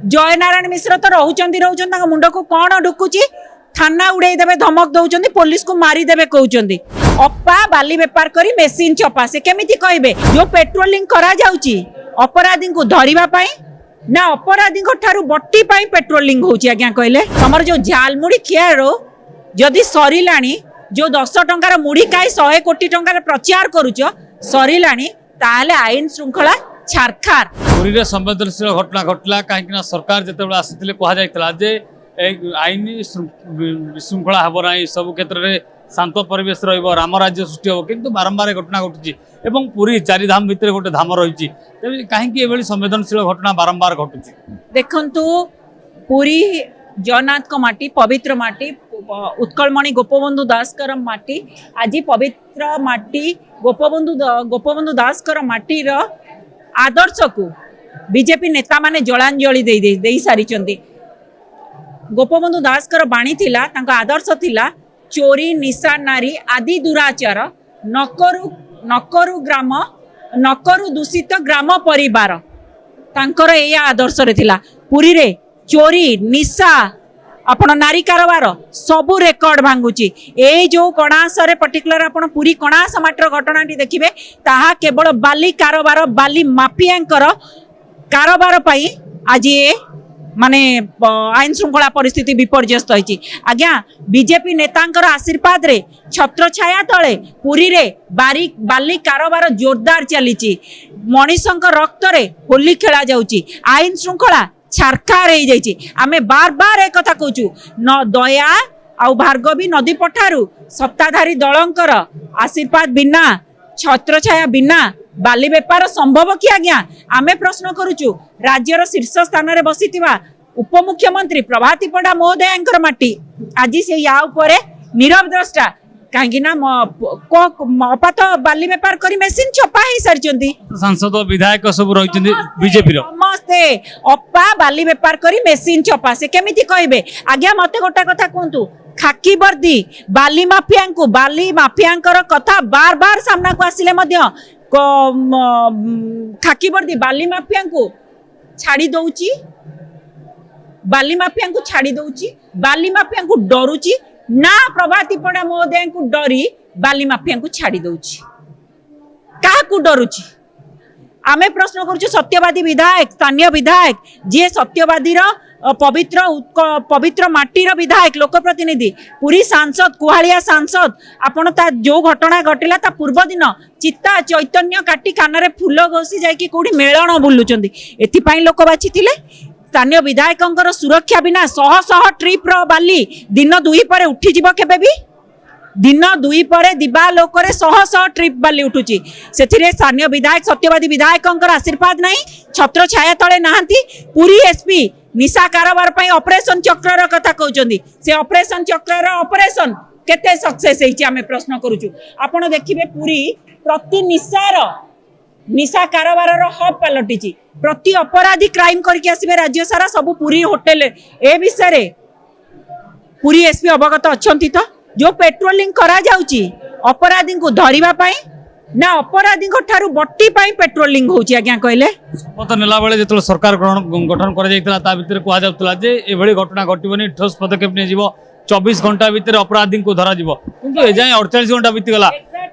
जयनारायण मिश्र तो रोचंती मुंड को कौन ढुकुची थाना उड़े देवे धमक दौरान पुलिस को मारिदेवे कहते अप्पा बाली बेपार करी मेसीन चपा से केमिति कहबे जो पेट्रोलिंग करा जाउची अपराधी को धरिबा पाई ना अपराधी ठारू बट्टी पाई पेट्रोलिंग होची आज्ञा कहले तमर जो झालमुड़ी खियारो जदि सरिलाणी जो 10 टंकार मुड़ी खाई 100 कोटी टंकार प्रचार करूच सरिलाणी ताले आईन श्रृंखला छारखार पुरी रे संवेदनशील घटना घटला कहीं सरकार जिते आसी कहुला जे आईन विशृंखला हम ना सब क्षेत्र में शांत परिवेश राम राज्य सृष्टि हम किंतु बारंबार घटना घटुची एवं पुरी चारिधाम भितर गोटे धाम रही कहीं संवेदनशील घटना बारंबार घटुची देखंतु पुरी जगन्नाथ को माटी पवित्र माटी उत्कलमणि गोपबंधु दासकर माटी आज पवित्र माटी गोपबंधु दासकर माटी रो आदर्श को बीजेपी नेता माने जलांजलि दे सारी गोपबंधु दासकर बाणी थिला तांको आदर्श थिला चोरी निशा नारी आदि दुराचार नकरु ग्राम नकरु दूषित ग्राम परिवार तांकर एया आदर्श रे थिला पुरी रे चोरी निशा आपण नारी कारोबार सबू रेकर्ड भांगुची ए जो कणास रे पर्टिकुलर आपण पुरी कणास माटर घटनाटी देखिबे ताहा केवल बाली कारोबार बाली माफियांकर कारोबार पई आज ए माने आईन श्रृंखला परिस्थिति विपर्यस्त होइची आज्ञा बीजेपी नेतांकर आशीर्वाद रे छत्र छाया तले पुरी रे बाली कारोबार जोरदार चलीची मनीषंक रक्त रे होली खेला जाउची आईन श्रृंखला छारखार हो जाइए आमे बार बार एक कथा कहूँ न दया आउ भार्गवी नदी पठारू सत्ताधारी दलंकर आशीर्वाद बिना छत्र छाया बिना बाली बेपार संभव कि आज्ञा आमे प्रश्न करुचु राज्यर शीर्ष स्थान रे बसिथिबा उपमुख्यमंत्री प्रभाती पड़ा महोदयांकर माटी आज से या उपरे नीरव द्रष्टा कहीं अपात बाली बेपार करी मेसीन छपा ही सारी सांसद विधायक सब रही बीजेपी समस्ते अप्पा बाली बेपार करी मेसीन छपा से केमिति कहबे आज्ञा मते गोटा कथा कहतु खाकी वर्दी बाली माफियांकर कथा बार बार सामना को आसिले मध्य खाकी वर्दी बाली माफिया को छाड़ी दउची बाली माफिया को छाड़ी दउची बाली माफिया को डरुची ना प्रभाती पड़ा महोदय को डरी बाली माफिया को छाड़ी दउची का को डरुची आमे प्रश्न करूछु सत्यवादी विधायक स्थानीय विधायक जे सत्यवादी रो पवित्र माटी रो विधायक लोकप्रतिनिधि पूरी सांसद कुहालिया सांसद आपण ता जो घटना घटिला ता पूर्व दिन चित्ता चैतन्य काटी कान फूल घोषी जाकि कोडी मेलण बुलुचंदी एथि पई लोक बाछिथिले स्थानीय विधायकंकर सुरक्षा बिना शह शह ट्रिप रो बाली दिन दुई पर उठी जीव केबे भी दिन दुई पर दिबा लोकरे शह शह ट्रिप बाली उठुची सेथिरे स्थानीय विधायक सत्यवादी विधायकंकर आशीर्वाद नहीं छत्र छाया तले नाहंती पूरी एसपी निशा कारोबार पई ऑपरेशन चक्र कथा कहउचंदी से ऑपरेशन चक्र ऑपरेशन केते सक्सेस हेची आमे प्रश्न करूछु आपण देखिबे पूरी प्रति निशा कारोबार हब पलटिची प्रति अपराधी क्राइम करके आसबे राज्य सारा सब पूरी होटल ए विषय पूरी एसपी अवगत अछंती तो जो पेट्रोलिंग करा जाउची अपराधी को धरिबा पाई ना अपराधी ठारू बट्टी पाई पेट्रोलिंग होची आज्ञा कहले शपथ नेला बेले जेतलो सरकार गठन करा जायतला ता भितर कुआ जाउतला जे एभली घटना घटिबनी ठोस पदक्षेप ने जीवो 24 घंटा भितर अपराधी को धरा जीवो किंतु ए जाय 48 घंटा बीती गला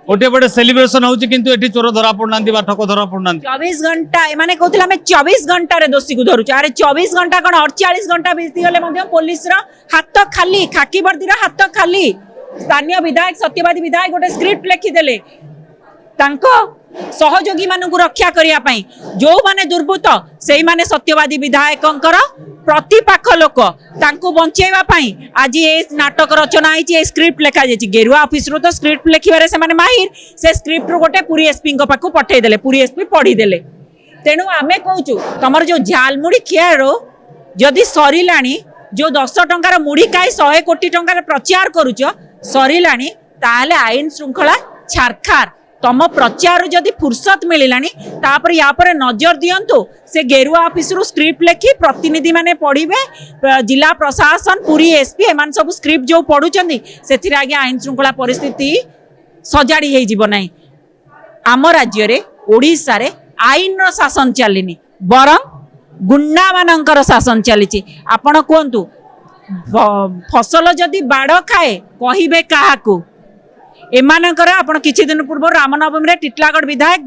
गोटे बड़े सेलिब्रेशन होची किंतु एठी चोर धरा पड़नांती बा ठक धरा पड़नांती 24 घंटा माने कहथिला हम 24 घंटा रे दोषी को धरुछ अरे 24 घंटा कोन 48 घंटा बीती गले मध्ये पुलिस रो हाथ खाली खाकी वर्दी रो हाथ खाली स्थानीय विधायक सत्यवादी विधायक गोटे स्क्रिप्ट लिखि देले तांको सहयोगी मानू रक्षा करिया पई जो माने दुर्बृत्त सेई माने सत्यवादी विधायकंकर प्रतिपाख लोक तांको बंचेवा पई आज ए नाटक रचना आइछि ए स्क्रिप्ट लेखा जाइछि गेरुआ ऑफिस रो तो स्क्रिप्ट लेखिबारे से माने माहिर से स्क्रिप्ट रो गोटे पूरी एसपी को पाखु पठै देले पूरी एसपी पढी देले तेनु आमे कहूछु तमर जो झालमुड़ी खियारो जदि सरिलाणी जो 10 टंकार मुड़ी खाई 100 कोटी टंकार प्रचार करूछ सरिलाणी ताले आईन श्रृंखला छारखार तम प्रचार जदि फुर्सत मिलानी तापर या पर नजर दियंतु से गेरुआ ऑफिस रु स्क्रिप्ट लेखि प्रतिनिधि माने पढ़िबे जिला प्रशासन पूरी एसपी एमान सब स्क्रिप्ट जो पढुचंदी सेथिरे आगे आईन श्रृंखला परिस्थिति सजाड़ी हे जीव नाही आम राज्य रे ओडिसा रे आईन रो शासन चलिनी बरं गुंडा मानकर शासन चली आपण कहतु फसल जदि बाड़ खाए कहिबे काहाकू एमानकर आपण किछि दिन पूर्व रामनवमी रे टिटलागढ़ विधायक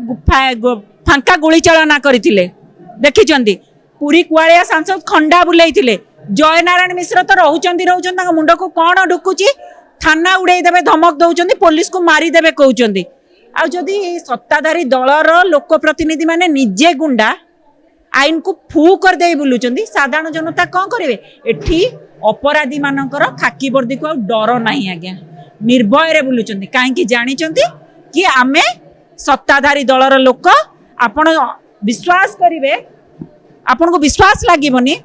फांका गुली चालना करथिले देखिचंदी पुरी कुआलिया सांसद खंडा बुलेइथिले जयनारायण मिश्र तो रहउचंदी मुंड को कौन ढुकुची थाना उड़ाई देवे धमक दौरान पुलिस को मारिदेवे कहते आ जदि सत्ताधारी दलर लोक प्रतिनिधि माने निजे गुंडा आईन को फू कर दे बुलुचंदी साधारण जनता कौन करेंगे एठी अपराधी मानकर खाकी वर्दी को डर नहीं आज्ञा निर्भय रे बुलुचंदी कहीं जानी कि आमे सत्ताधारी दलर लोक आपण विश्वास करिवे आपन को विश्वास लागिबनी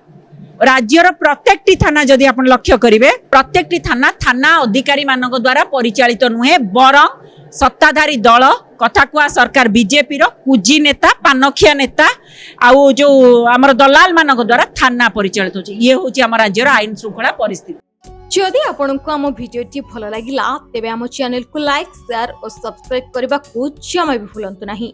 राज्यर प्रत्येकटी थाना जदि आपण लक्ष्य करिवे प्रत्येकटी थाना थाना अधिकारी मानक द्वारा परिचालित नुहे बरं सत्ताधारी दल कथा कुआ सरकार बीजेपी रो कुजी नेता पानखिया नेता आउ जो आमर दलाल मानक द्वारा थाना परिचालित होची ये होची आम राज्यर आईन श्रृंखला परिस्थिति। जदि आपंक आम भिडियोटी भल लगिला तेबे आम चैनल को लाइक शेयर और सब्सक्राइब करने को जमा भी भूलंतु नहीं।